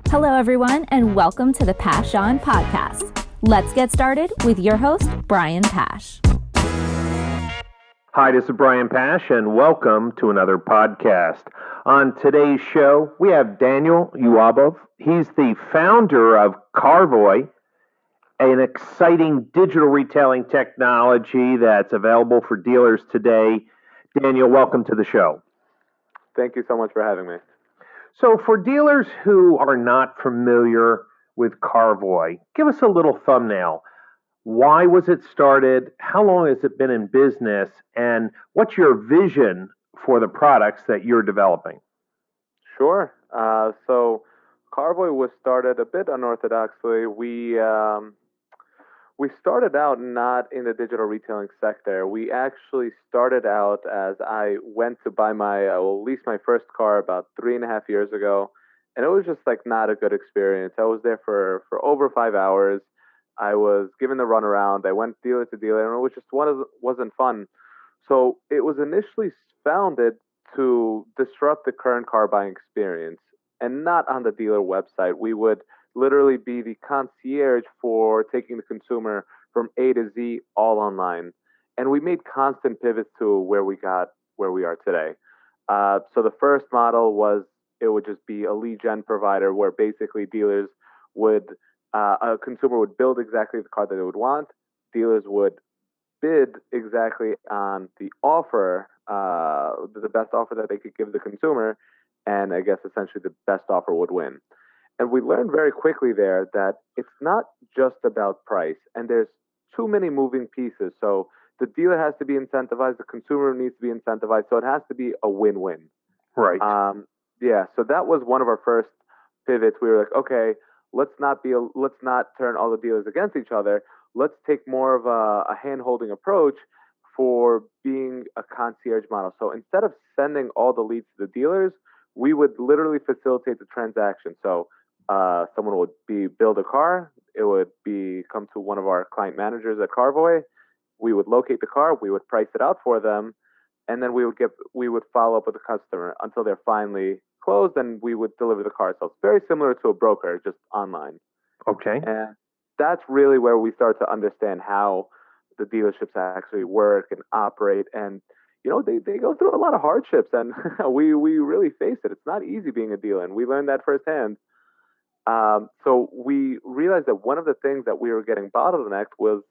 Hello, everyone, and welcome to the Pash On Podcast. Let's get started with your host, Brian Pash. Hi, this is Brian Pash, and welcome to another podcast. On today's show, we have Daniel Yuabov. He's the founder of Carvoy, an exciting digital retailing technology that's available for dealers today. Daniel, welcome to the show. Thank you so much for having me. So for dealers who are not familiar with Carvoy, give us a little thumbnail. Why was it started? How long has it been in business? And what's your vision for the products that you're developing? Sure. So Carvoy was started a bit unorthodoxly. We started out not in the digital retailing sector. We actually started out as I went to buy lease my first car about 3.5 years ago, and it was just like not a good experience. I was there for over 5 hours. I was given the runaround. I went dealer to dealer, and it was just wasn't fun. So it was initially founded to disrupt the current car buying experience, and not on the dealer website. We would literally be the concierge for taking the consumer from A to Z all online. And we made constant pivots to where we are today. So the first model was, it would just be a lead gen provider where basically dealers would, a consumer would build exactly the car that they would want. Dealers would bid exactly on the offer, the best offer that they could give the consumer. And I guess essentially the best offer would win. And we learned very quickly there that it's not just about price, and there's too many moving pieces. So the dealer has to be incentivized, the consumer needs to be incentivized, so it has to be a win-win. Right. So that was one of our first pivots. We were like, okay, let's not turn all the dealers against each other. Let's take more of a hand-holding approach for being a concierge model. So instead of sending all the leads to the dealers, we would literally facilitate the transaction. So someone would build a car. It would come to one of our client managers at Carvoy. We would locate the car. We would price it out for them, and then we would follow up with the customer until they're finally closed, and we would deliver the car. So it's very similar to a broker, just online. Okay. And that's really where we start to understand how the dealerships actually work and operate. And they go through a lot of hardships, and we really face it. It's not easy being a dealer, and we learned that firsthand. So we realized that one of the things that we were getting bottlenecked was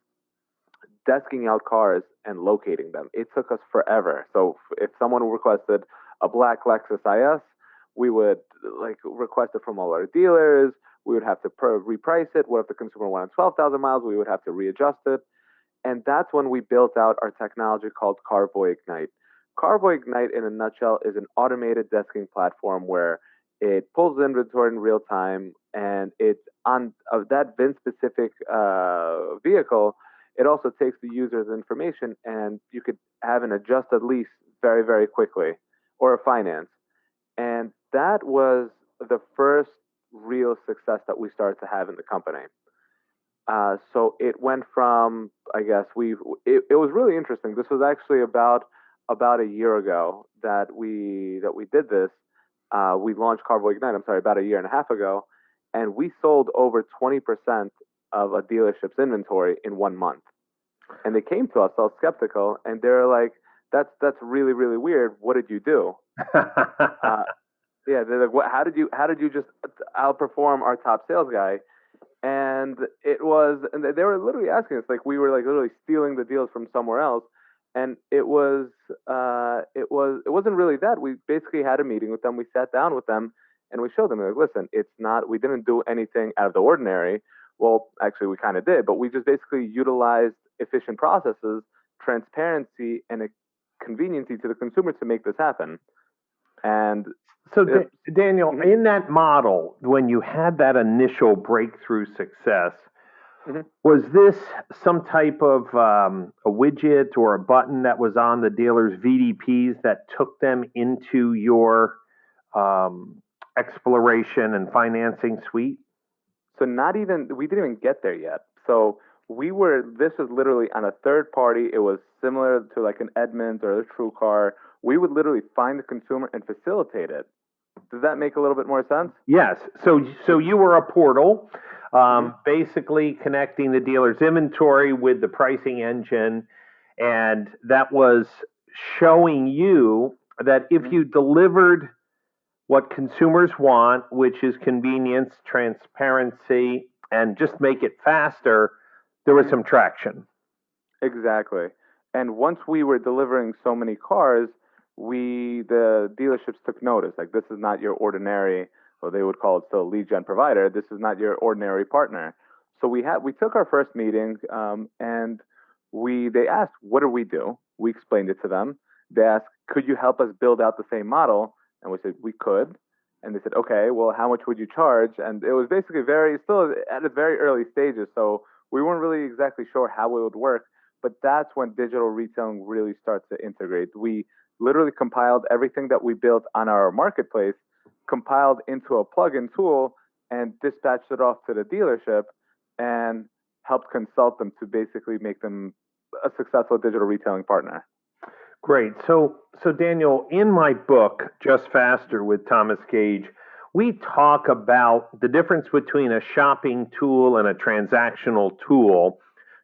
desking out cars and locating them. It took us forever. So if someone requested a black Lexus IS, we would request it from all our dealers. We would have to reprice it. What if the consumer wanted 12,000 miles? We would have to readjust it. And that's when we built out our technology called Carvoy Ignite. Carvoy Ignite, in a nutshell, is an automated desking platform where it pulls the inventory in real time, and it's on that VIN-specific vehicle. It also takes the user's information, and you could have an adjusted lease very, very quickly, or a finance. And that was the first real success that we started to have in the company. So it went from, I guess, it was really interesting. This was actually about a year ago that we did this. We launched Carvoy Ignite, about 1.5 years ago, and we sold over 20% of a dealership's inventory in 1 month. And they came to us all skeptical, and they're like, that's really, really weird. What did you do? They're like, how did you just outperform our top sales guy? And they were literally asking us, like we were like literally stealing the deals from somewhere else. And it wasn't really that. We basically had a meeting with them. We sat down with them and we showed them, like, listen, we didn't do anything out of the ordinary. Well, actually we kind of did, but we just basically utilized efficient processes, transparency, and a conveniency to the consumer to make this happen. And so Daniel, in that model, when you had that initial breakthrough success, was this some type of a widget or a button that was on the dealer's VDPs that took them into your exploration and financing suite? So we didn't even get there yet. So this was literally on a third party. It was similar to like an Edmunds or a TrueCar. We would literally find the consumer and facilitate it Does that make a little bit more sense? Yes. So you were a portal, basically connecting the dealer's inventory with the pricing engine, and that was showing you that if you delivered what consumers want, which is convenience, transparency, and just make it faster, there was some traction. Exactly. And once we were delivering so many cars, the dealerships took notice. Like, this is not your ordinary, well, they would call it still a lead gen provider. This is not your ordinary partner. So we took our first meeting, and they asked, what do we do? We explained it to them. They asked, could you help us build out the same model? And we said we could. And they said, okay, well, how much would you charge? And it was basically still at its very early stages. So we weren't really exactly sure how it would work. But that's when digital retailing really starts to integrate. We literally compiled everything that we built on our marketplace, compiled into a plugin tool, and dispatched it off to the dealership and helped consult them to basically make them a successful digital retailing partner. Great. So Daniel, in my book, Just Faster with Thomas Gage, we talk about the difference between a shopping tool and a transactional tool.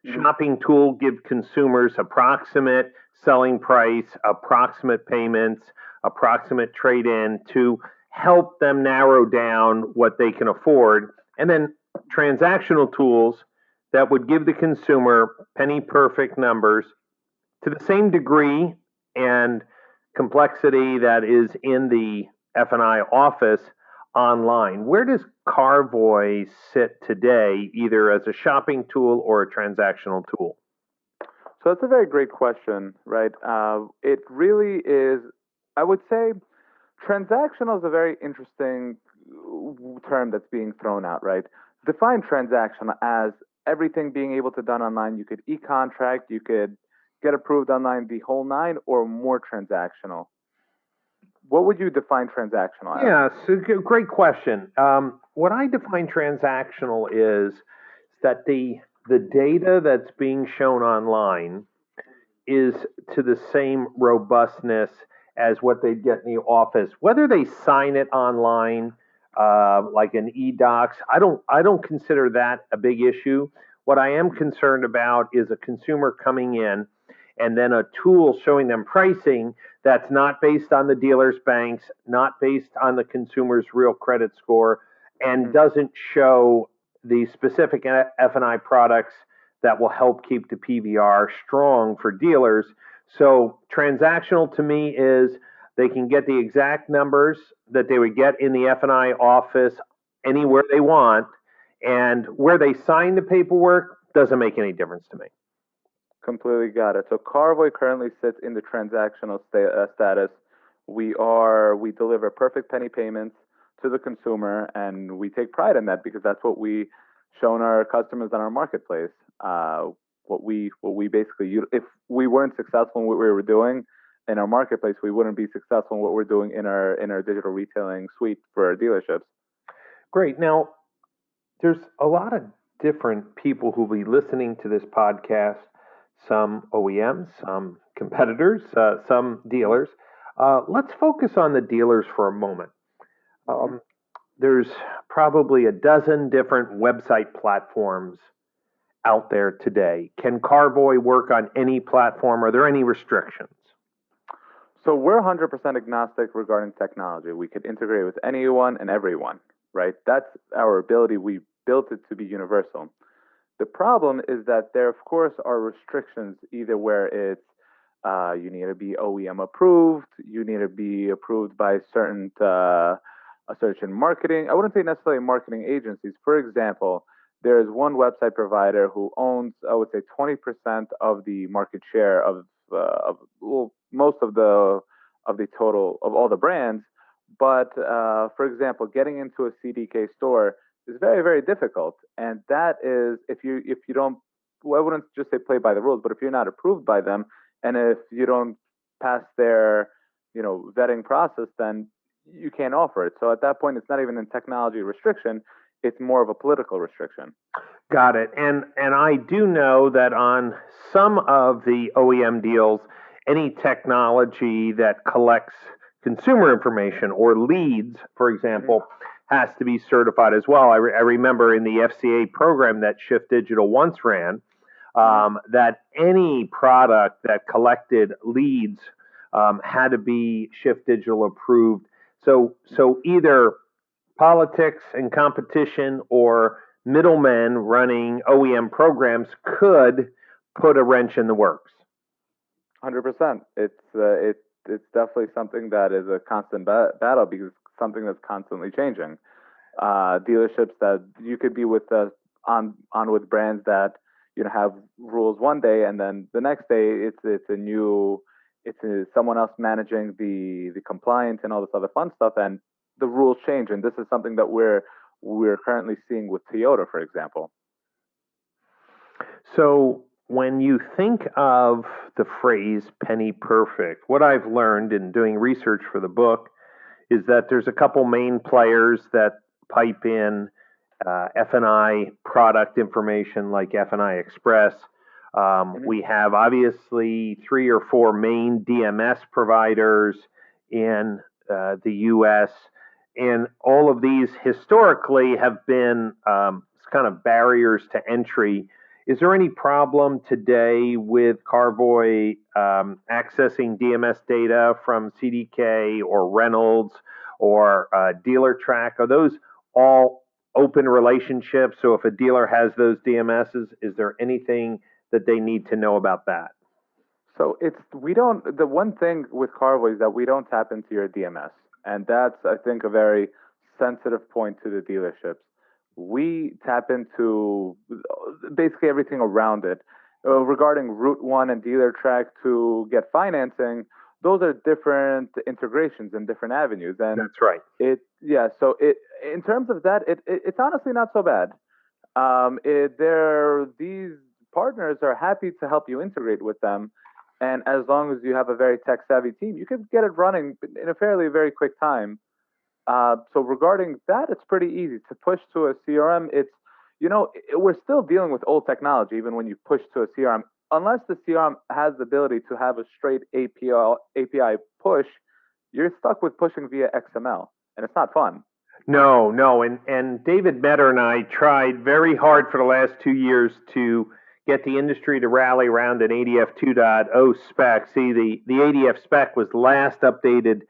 Shopping tool gives consumers approximate selling price, approximate payments, approximate trade-in to help them narrow down what they can afford. And then transactional tools that would give the consumer penny perfect numbers to the same degree and complexity that is in the F&I office online. Where does Carvoy sit today, either as a shopping tool or a transactional tool? So that's a very great question, right? It really is, I would say, transactional is a very interesting term that's being thrown out, right? Define transaction as everything being able to done online. You could e-contract, you could get approved online, the whole nine, or more transactional. What would you define transactional as? Yeah, so great question. What I define transactional is that the data that's being shown online is to the same robustness as what they get in the office. Whether they sign it online, like an e-docs, I don't consider that a big issue. What I am concerned about is a consumer coming in and then a tool showing them pricing that's not based on the dealer's banks, not based on the consumer's real credit score, and doesn't show the specific F&I products that will help keep the PVR strong for dealers. So transactional to me is they can get the exact numbers that they would get in the F&I office anywhere they want, and where they sign the paperwork doesn't make any difference to me. Completely got it. So Carvoy currently sits in the transactional status. We deliver perfect penny payments to the consumer, and we take pride in that because that's what we shown our customers on our marketplace. What we basically, if we weren't successful in what we were doing in our marketplace, we wouldn't be successful in what we're doing in our digital retailing suite for our dealerships. Great. Now, there's a lot of different people who will be listening to this podcast. Some OEMs, some competitors, some dealers. Let's focus on the dealers for a moment. There's probably a dozen different website platforms out there today. Can Carvoy work on any platform? Are there any restrictions? So we're 100% agnostic regarding technology. We could integrate with anyone and everyone, right? That's our ability. We built it to be universal. The problem is that there, of course, are restrictions, either where it's you need to be OEM approved, you need to be approved by certain marketing. I wouldn't say necessarily marketing agencies. For example, there is one website provider who owns, I would say, 20% of the market share of most of the total of all the brands. But for example, getting into a CDK store is very, very difficult, and that is if you don't, well, I wouldn't just say play by the rules, but if you're not approved by them, and if you don't pass their vetting process, then you can't offer it. So at that point, it's not even a technology restriction; it's more of a political restriction. Got it. And I do know that on some of the OEM deals, any technology that collects consumer information or leads, for example, has to be certified as well. I remember in the FCA program that Shift Digital once ran, that any product that collected leads had to be Shift Digital approved. So either politics and competition or middlemen running OEM programs could put a wrench in the works. 100%. It's definitely something that is a constant battle because it's something that's constantly changing. Dealerships that you could be with on with brands that have rules one day, and then the next day it's someone else managing the compliance and all this other fun stuff, and the rules change. And this is something that we're currently seeing with Toyota, for example. So when you think of the phrase penny perfect, what I've learned in doing research for the book is that there's a couple main players that pipe in F&I product information like F&I Express. We have obviously 3 or 4 main DMS providers in the U.S., and all of these historically have been kind of barriers to entry. Is there any problem today with Carvoy accessing DMS data from CDK or Reynolds or DealerTrack? Are those all open relationships? So if a dealer has those DMSs, is there anything that they need to know about that? So the one thing with Carvoy is that we don't tap into your DMS. And that's, I think, a very sensitive point to the dealerships. We tap into basically everything around it. Regarding Route 1 and DealerTrack to get financing, those are different integrations and different avenues. And that's right. So in terms of that, it's honestly not so bad. These partners are happy to help you integrate with them. And as long as you have a very tech-savvy team, you can get it running in a very quick time. So regarding that, it's pretty easy to push to a CRM. We're still dealing with old technology, even when you push to a CRM. Unless the CRM has the ability to have a straight API push, you're stuck with pushing via XML, and it's not fun. No. And David Metter and I tried very hard for the last 2 years to get the industry to rally around an ADF 2.0 spec. See, the ADF spec was last updated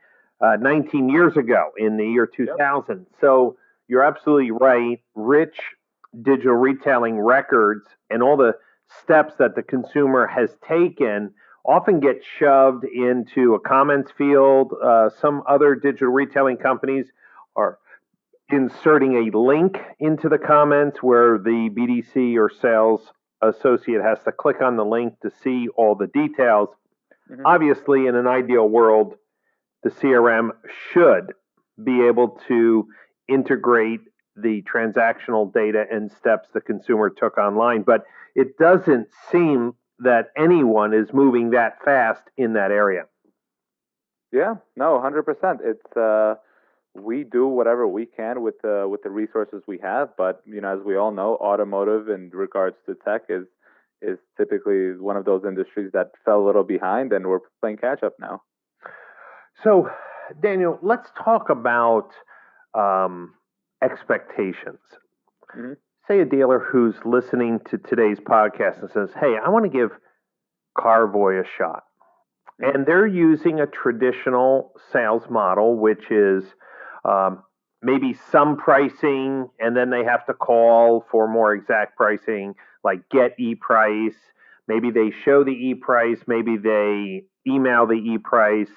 19 years ago in the year 2000. Yep. So you're absolutely right. Rich digital retailing records and all the steps that the consumer has taken often get shoved into a comments field. Some other digital retailing companies are inserting a link into the comments where the BDC or sales associate has to click on the link to see all the details. Mm-hmm. Obviously, in an ideal world, the CRM should be able to integrate the transactional data and steps the consumer took online, but it doesn't seem that anyone is moving that fast in that area. Yeah, no, 100%. It's we do whatever we can with the resources we have, but as we all know, automotive in regards to tech is typically one of those industries that fell a little behind, and we're playing catch up now. So, Daniel, let's talk about expectations. Mm-hmm. Say a dealer who's listening to today's podcast and says, hey, I want to give Carvoy a shot. Mm-hmm. And they're using a traditional sales model, which is maybe some pricing, and then they have to call for more exact pricing, like get e-price. Maybe they show the e-price. Maybe they email the e-price.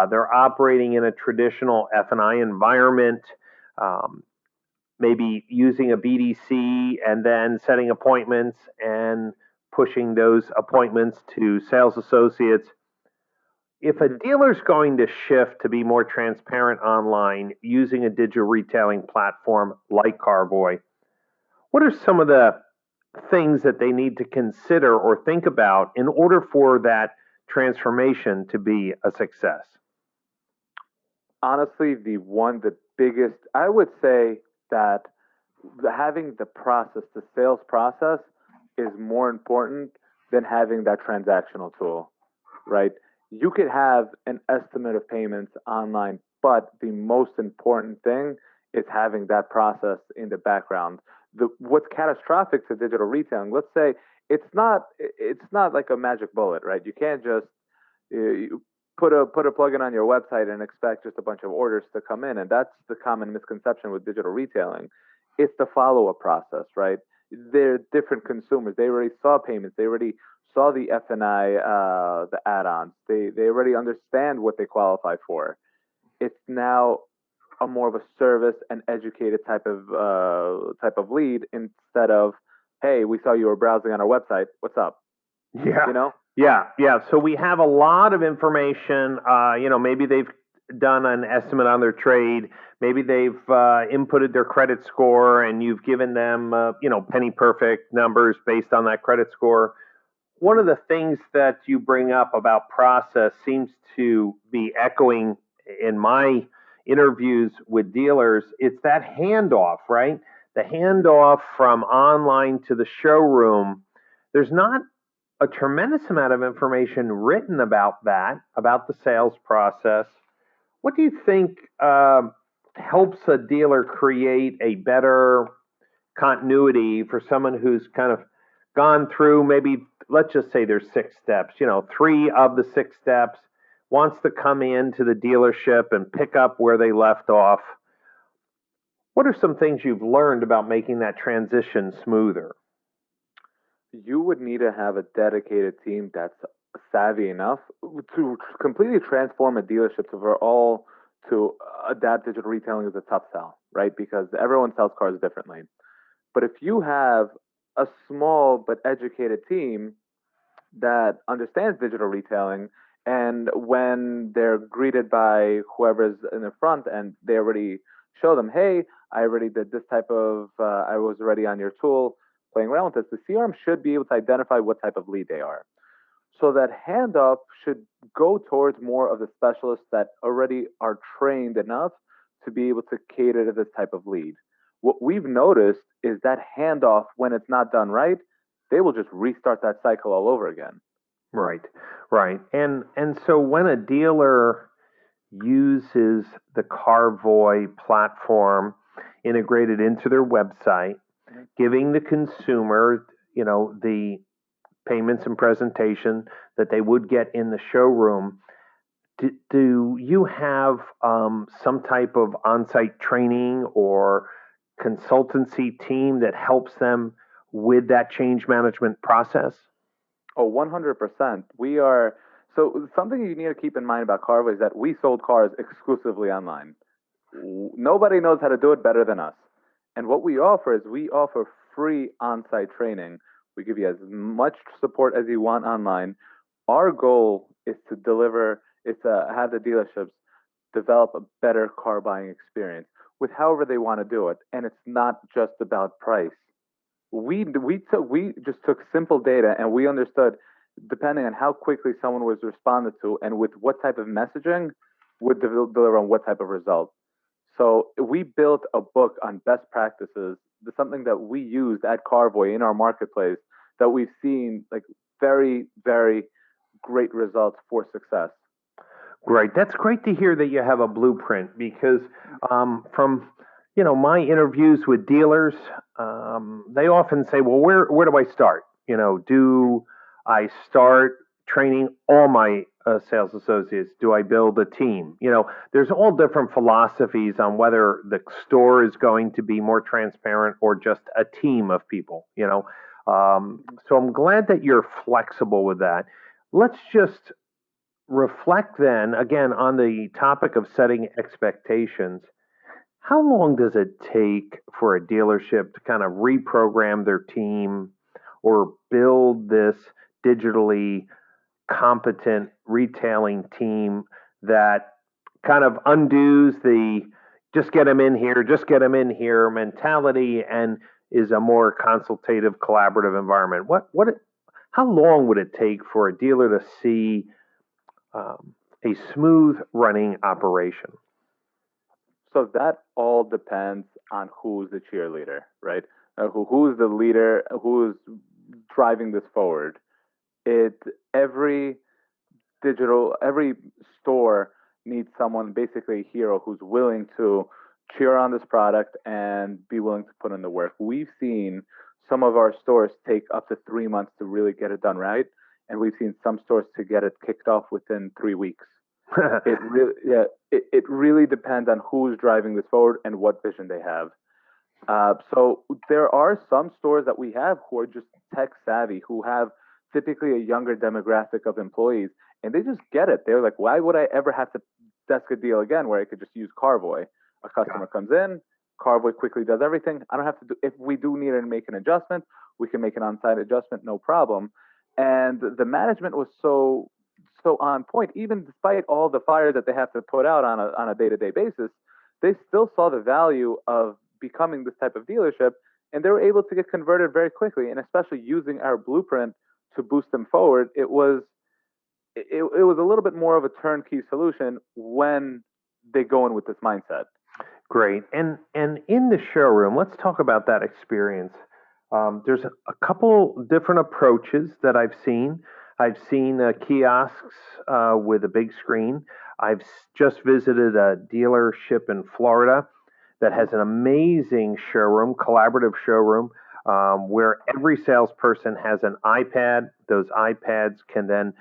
They're operating in a traditional F&I environment, maybe using a BDC and then setting appointments and pushing those appointments to sales associates. If a dealer's going to shift to be more transparent online using a digital retailing platform like Carvoy, what are some of the things that they need to consider or think about in order for that transformation to be a success? Honestly, the biggest, I would say that having the sales process is more important than having that transactional tool, right? You could have an estimate of payments online, but the most important thing is having that process in the background. What's catastrophic to digital retailing? Let's say it's not like a magic bullet, right? You can't just you put a plugin on your website and expect just a bunch of orders to come in, and that's the common misconception with digital retailing. It's the follow-up process, right? They're different consumers. They already saw payments. They already saw the F&I, the add-ons. They already understand what they qualify for. It's now a more of a service and educated type of lead instead of, hey, we saw you were browsing on our website. What's up? Yeah. You know? Yeah. So we have a lot of information. Maybe they've done an estimate on their trade. Maybe they've inputted their credit score, and you've given them, penny perfect numbers based on that credit score. One of the things that you bring up about process seems to be echoing in my interviews with dealers. It's that handoff, right? The handoff from online to the showroom. There's not a tremendous amount of information written about that, about the sales process. What do you think helps a dealer create a better continuity for someone who's kind of gone through, maybe, let's just say there's 6 steps, three of the 6 steps, wants to come into the dealership and pick up where they left off? What are some things you've learned about making that transition smoother? You would need to have a dedicated team that's savvy enough to completely transform a dealership to adapt digital retailing as a tough sell, right? Because everyone sells cars differently. But if you have a small but educated team that understands digital retailing, and when they're greeted by whoever's in the front and they already show them, hey, I already did this type of, I was already on your tool playing around with this, the CRM should be able to identify what type of lead they are. So that handoff should go towards more of the specialists that already are trained enough to be able to cater to this type of lead. What we've noticed is that handoff, when it's not done right, they will just restart that cycle all over again. Right. And so when a dealer uses the Carvoy platform integrated into their website, giving the consumer, the payments and presentation that they would get in the showroom, do you have some type of on-site training or consultancy team that helps them with that change management process? Oh, 100%. So something you need to keep in mind about Carvoy is that we sold cars exclusively online. Nobody knows how to do it better than us. And what we offer is we offer free on-site training. We give you as much support as you want online. Our goal is to have the dealerships develop a better car buying experience with however they want to do it. And it's not just about price. We just took simple data and we understood, depending on how quickly someone was responded to and with what type of messaging would deliver on what type of result. So we built a book on best practices, something that we used at Carvoy in our marketplace that we've seen like very, very great results for success. Great. That's great to hear that you have a blueprint because from my interviews with dealers, they often say, well, where do I start? Do I start training all my sales associates? Do I build a team? There's all different philosophies on whether the store is going to be more transparent or just a team of people, So I'm glad that you're flexible with that. Let's just reflect then, again, on the topic of setting expectations. How long does it take for a dealership to kind of reprogram their team or build this digitally competent retailing team that kind of undoes the just get them in here mentality and is a more consultative, collaborative environment? How long would it take for a dealer to see a smooth running operation? So that all depends on who's the cheerleader, right? Who's the leader? Who's driving this forward? Every every store needs someone, basically a hero, who's willing to cheer on this product and be willing to put in the work. We've seen some of our stores take up to 3 months to really get it done right, and we've seen some stores to get it kicked off within 3 weeks. It really depends on who's driving this forward and what vision they have. So there are some stores that we have who are just tech savvy, who have typically a younger demographic of employees, and they just get it. They're like, why would I ever have to desk a deal again where I could just use Carvoy? A customer comes in, Carvoy quickly does everything. I don't have to do, if we do need to make an adjustment, we can make an on-site adjustment, no problem. And the management was so on point, even despite all the fires that they have to put out on a day-to-day basis, they still saw the value of becoming this type of dealership, and they were able to get converted very quickly. And especially using our blueprint to boost them forward, it was a little bit more of a turnkey solution when they go in with this mindset. Great. And in the showroom, let's talk about that experience. There's a couple different approaches that I've seen. I've seen kiosks with a big screen. I've just visited a dealership in Florida that has an amazing showroom, collaborative showroom, where every salesperson has an iPad. Those iPads can then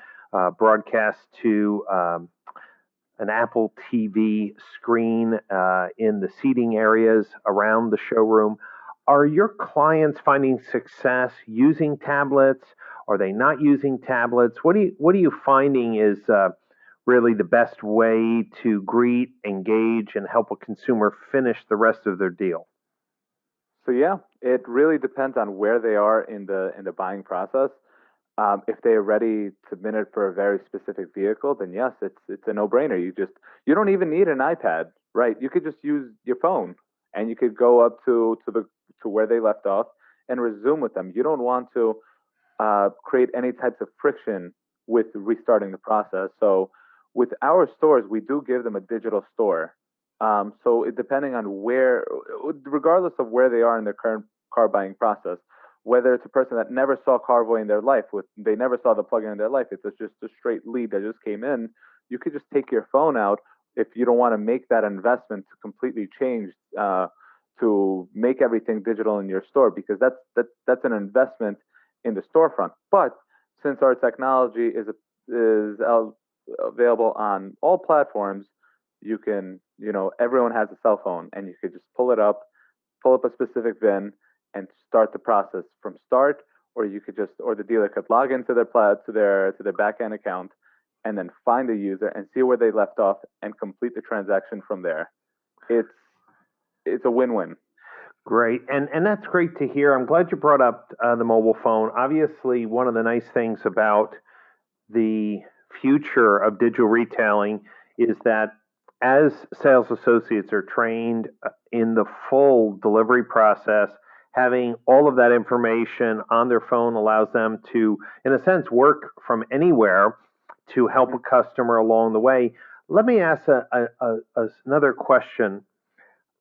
broadcast to an Apple TV screen in the seating areas around the showroom. Are your clients finding success using tablets? Are they not using tablets? What are you finding is really the best way to greet, engage, and help a consumer finish the rest of their deal? So yeah, it really depends on where they are in the buying process. If they are ready to bid for a very specific vehicle, then yes, it's a no-brainer. You don't even need an iPad, right? You could just use your phone, and you could go up to where they left off and resume with them. You don't want to create any types of friction with restarting the process. So with our stores, we do give them a digital store. So depending on regardless of where they are in their current car buying process, whether it's a person that never saw Carvoy in their life, they never saw the plugin in their life, it's just a straight lead that just came in, you could just take your phone out if you don't want to make that investment to completely change to make everything digital in your store, because that's an investment in the storefront. But since our technology is available on all platforms, you can, everyone has a cell phone, and you could just pull up a specific VIN and start the process from start, or the dealer could log into their back end account and then find the user and see where they left off and complete the transaction from there. It's a win-win. Great. And that's great to hear. I'm glad you brought up the mobile phone. Obviously, one of the nice things about the future of digital retailing is that as sales associates are trained in the full delivery process, having all of that information on their phone allows them to, in a sense, work from anywhere to help a customer along the way. Let me ask another question.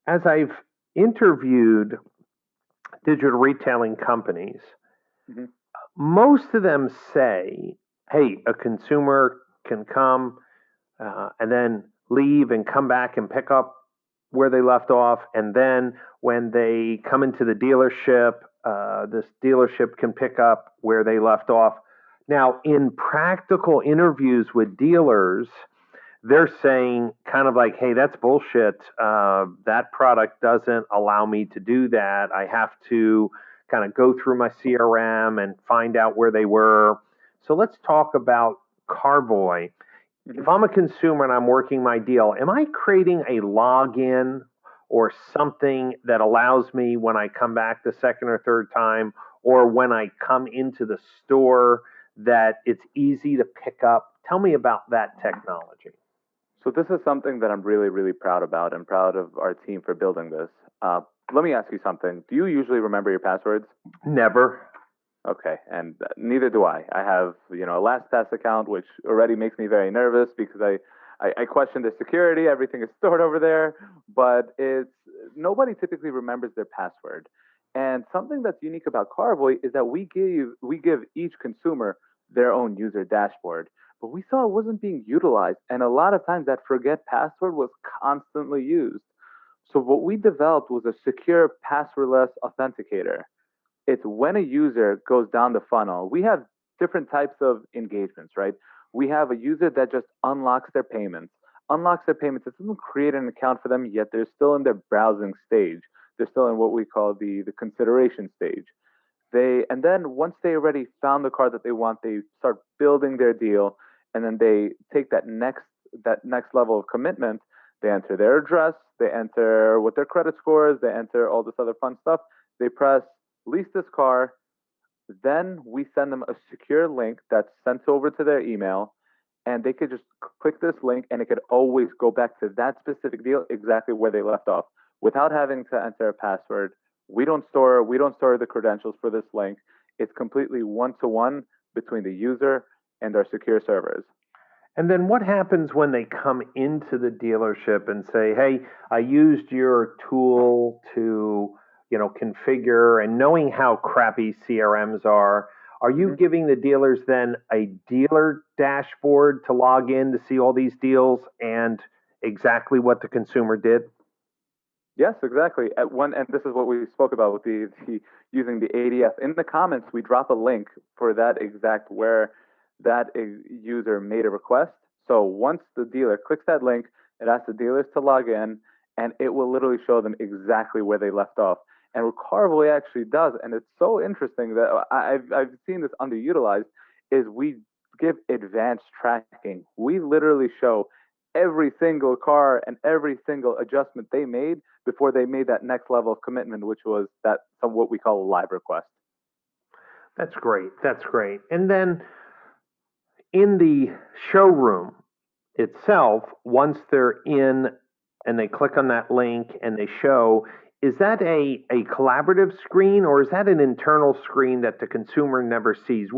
As I've interviewed digital retailing companies, most of them say, hey, a consumer can come and then leave and come back and pick up where they left off. And then when they come into the dealership, this dealership can pick up where they left off. Now, in practical interviews with dealers, they're saying kind of like, hey, that's bullshit. That product doesn't allow me to do that. I have to kind of go through my CRM and find out where they were. So let's talk about Carvoy. If I'm a consumer and I'm working my deal, am I creating a login or something that allows me when I come back the second or third time, or when I come into the store, that it's easy to pick up? Tell me about that technology. So this is something that I'm really, really proud about, and proud of our team for building this. Let me ask you something. Do you usually remember your passwords? Never. Okay, and neither do I. I have, a LastPass account, which already makes me very nervous because I question the security. Everything is stored over there, but nobody typically remembers their password. And something that's unique about Carvoy is that we give each consumer their own user dashboard. but we saw it wasn't being utilized. And a lot of times that forget password was constantly used. So what we developed was a secure passwordless authenticator. It's when a user goes down the funnel. We have different types of engagements, right? We have a user that just unlocks their payments. Unlocks their payments. It doesn't create an account for them yet. They're still in their browsing stage. They're still in what we call the consideration stage. And then once they already found the car that they want, they start building their deal, and then they take that next level of commitment. They enter their address, they enter what their credit score is, they enter all this other fun stuff. They press lease this car. Then we send them a secure link that's sent over to their email, and they could just click this link, and it could always go back to that specific deal exactly where they left off without having to enter a password. We don't store the credentials for this link. It's completely one-to-one between the user and our secure servers. And then what happens when they come into the dealership and say, "Hey, I used your tool to, configure," and knowing how crappy CRMs are you giving the dealers then a dealer dashboard to log in to see all these deals and exactly what the consumer did? Yes, exactly. And this is what we spoke about with the using the ADF. In the comments, we drop a link for that exact where that user made a request. So once the dealer clicks that link, it asks the dealers to log in, and it will literally show them exactly where they left off. And what Carvoy actually does, and it's so interesting that I've seen this underutilized, is we give advanced tracking. We literally show every single car and every single adjustment they made before they made that next level of commitment, which was what we call a live request. That's great. That's great. And then in the showroom itself, once they're in and they click on that link and they show, is that a collaborative screen or is that an internal screen that the consumer never sees?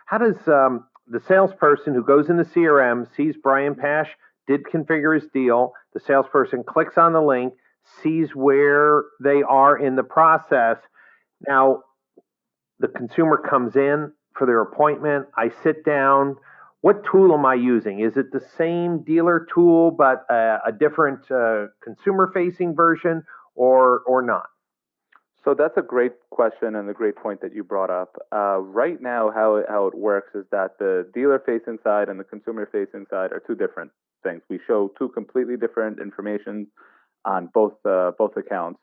How does the salesperson who goes into CRM sees Brian Pash did configure his deal, the salesperson clicks on the link, sees where they are in the process. Now, the consumer comes in for their appointment. I sit down. What tool am I using? Is it the same dealer tool, but a different consumer-facing version, or not? So that's a great question and a great point that you brought up. Right now, how it works is that the dealer-facing side and the consumer-facing side are two different things. We show two completely different information on both accounts.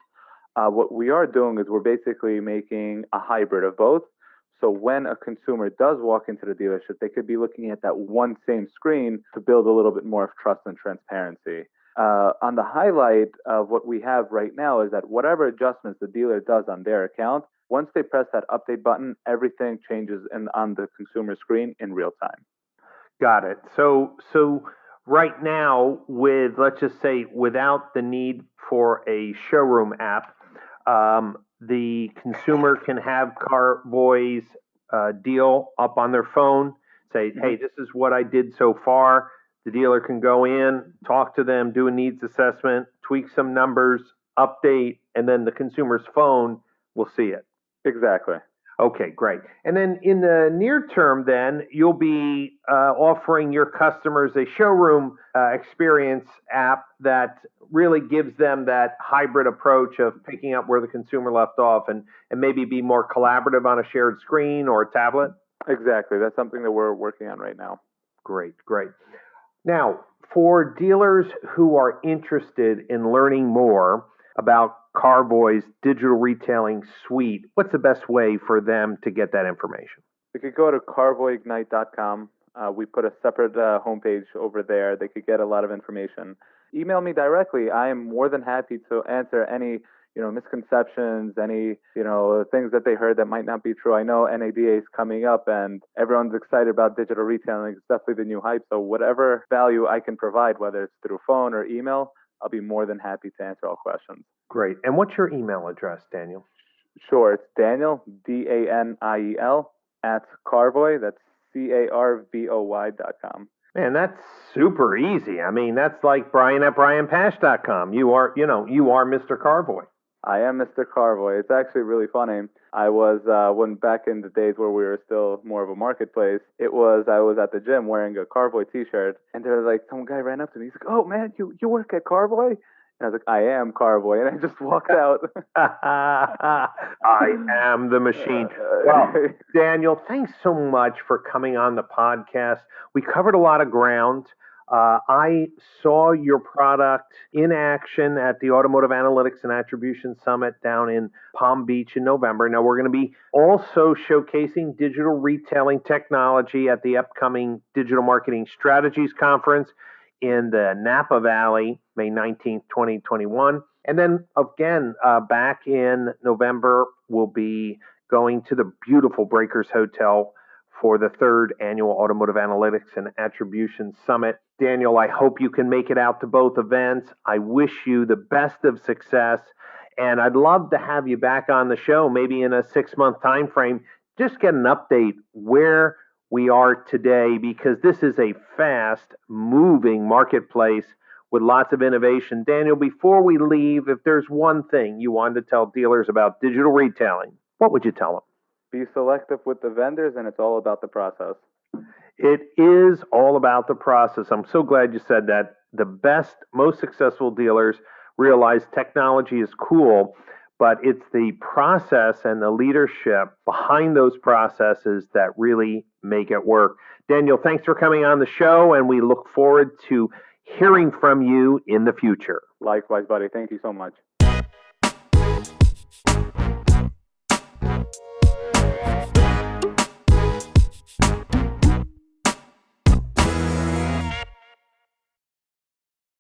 What we are doing is we're basically making a hybrid of both. So when a consumer does walk into the dealership, they could be looking at that one same screen to build a little bit more of trust and transparency. On the highlight of what we have right now is that whatever adjustments the dealer does on their account, once they press that update button, everything changes on the consumer screen in real time. Got it. So right now, let's just say without the need for a showroom app, the consumer can have Carvoy's deal up on their phone, say, "Hey, this is what I did so far." The dealer can go in, talk to them, do a needs assessment, tweak some numbers, update, and then the consumer's phone will see it. Exactly. Okay, great. And then in the near term, then you'll be offering your customers a showroom experience app that really gives them that hybrid approach of picking up where the consumer left off and maybe be more collaborative on a shared screen or a tablet. Exactly. That's something that we're working on right now. Great. Now, for dealers who are interested in learning more about Carvoy's digital retailing suite, what's the best way for them to get that information? They could go to carvoyignite.com. We put a separate homepage over there. They could get a lot of information. Email me directly. I am more than happy to answer any misconceptions, any things that they heard that might not be true. I know NADA is coming up and everyone's excited about digital retailing. It's definitely the new hype. So whatever value I can provide, whether it's through phone or email, I'll be more than happy to answer all questions. Great. And what's your email address, Daniel? Sure. It's Daniel, Daniel, @Carvoy. That's CARVOY.com. Man, that's super easy. I mean, that's like Brian at BrianPash.com. You are Mr. Carvoy. I am Mr. Carvoy. It's actually really funny. I was when back in the days where we were still more of a marketplace. I was at the gym wearing a Carvoy T-shirt, and there was like some guy ran up to me. He's like, "Oh man, you work at Carvoy?" And I was like, "I am Carvoy," and I just walked out. I am the machine. Well, Daniel, thanks so much for coming on the podcast. We covered a lot of ground. I saw your product in action at the Automotive Analytics and Attribution Summit down in Palm Beach in November. Now, we're going to be also showcasing digital retailing technology at the upcoming Digital Marketing Strategies Conference in the Napa Valley, May 19th, 2021. And then again, back in November, we'll be going to the beautiful Breakers Hotel for the third annual Automotive Analytics and Attribution Summit. Daniel, I hope you can make it out to both events. I wish you the best of success, and I'd love to have you back on the show, maybe in a 6-month time frame, just get an update where we are today, because this is a fast-moving marketplace with lots of innovation. Daniel, before we leave, if there's one thing you wanted to tell dealers about digital retailing, what would you tell them? Be selective with the vendors, and it's all about the process. It is all about the process. I'm so glad you said that. The best, most successful dealers realize technology is cool, but it's the process and the leadership behind those processes that really make it work. Daniel, thanks for coming on the show, and we look forward to hearing from you in the future. Likewise, buddy. Thank you so much.